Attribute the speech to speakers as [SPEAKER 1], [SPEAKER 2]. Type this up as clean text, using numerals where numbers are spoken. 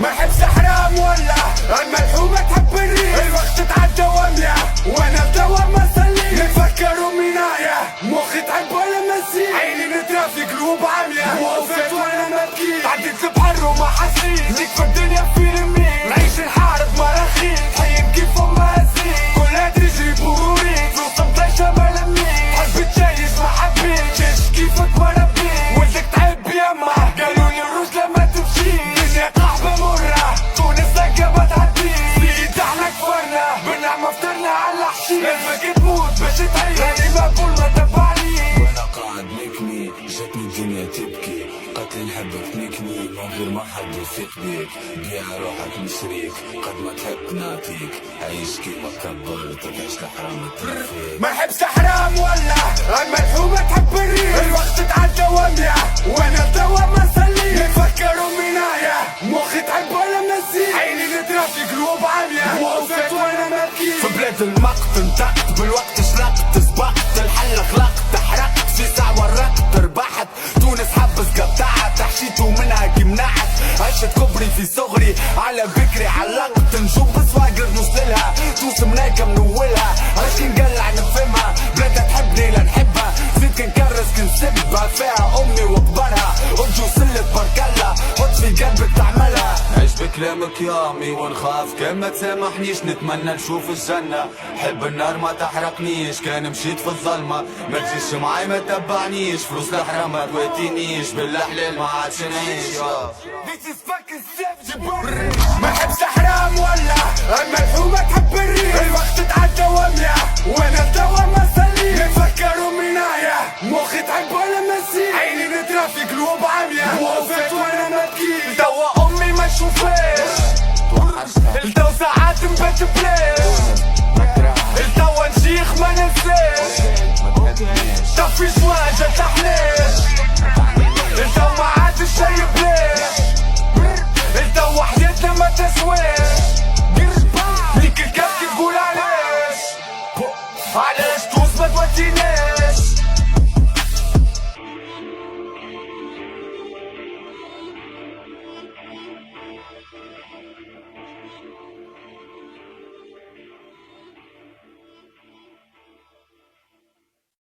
[SPEAKER 1] ما حبس حرام ولا الملحومة تحب الريح، الوقت تعدى واملة وانا الدوام ما سلي، نتفكروا منايا مخي تحب ولا مسيح، عيني نترافي قلوب عامية وقفت وانا مبكي، تعديت البحر وما حسيت ليك في الدنيا في رميك، نعيش نحارب مراخيك حيين كيف ما ازيد، كلها تجري بوروريك فلوس مطيشة ما لميك، حب تجيش ما حبيت جيش كيفك وانا بيك، ولدك تعب يما قالوا لي الرجلة ما تمشي، الدنيا قحبة مرة تونس لقى ما تعديش، سيد احنا كفرنا بالنعمة فطرنا على حشيش، لازمك تموت باش تعيش راني مقبول ما تبعني،
[SPEAKER 2] وانا قاعد نكني جاتني الدنيا تبكي، قتل نحبك نكني من غير ما حد يثق بيك، بيع روحك من شريك قد ما تحب نعطيك، عيش كيما كبر تعيش الحرام ترفيك،
[SPEAKER 1] ما حبس حرام ولا الملحومة تحب الريح، الوقت تعدى واملة وانا الدوام ما سلي، نتفكروا منايا مخي تحب ولا مسيح، عيني نترافي قلوب عامية وقفت وانا مبكي،
[SPEAKER 2] في بلاد المقت انطقت بالوقت شلقت سبقت الحل خلقت حرقت في ساعة ورقت ربحت، تونس حبس قطعت حشيت ومنها كي منعت، عشت كبري في صغري على بكري علقت نشوف بسواقر نوصلها توس منايكة منولها، علاش كي نقلع نفهمها بلادها تحبني لا نحبها، زيد كنكرس كنسبها فيها امي وكبرها، ارجو سلة بركلها حط في قلبك تعملها، عيش بكلامك يا امي ونخاف كان ما تسامحنيش، نتمنى نشوف الجنة حب النار ما تحرقنيش، كان مشيت في الظلمة ما تجيش معاي ما تبعنيش، فلوس الحرام ما تواتينيش بالحلال ما عادش نعيش.
[SPEAKER 1] ما حبس حرام ولا الملحومة تحب الريح، الوقت تعدى واملة وانا الدوام ما سلي، نتفكروا منايا مخي تحب ولا مسيح، عيني نترافي قلوب عامية وقفت وانا مبكي، توا امي ما تشوفاش التو ساعات نبات بلاش، التوا نشيخ ما ننساش، طفي شواجة تحلاش، التو ما عادش شي بلاش، التو حياتنا ما تسواش.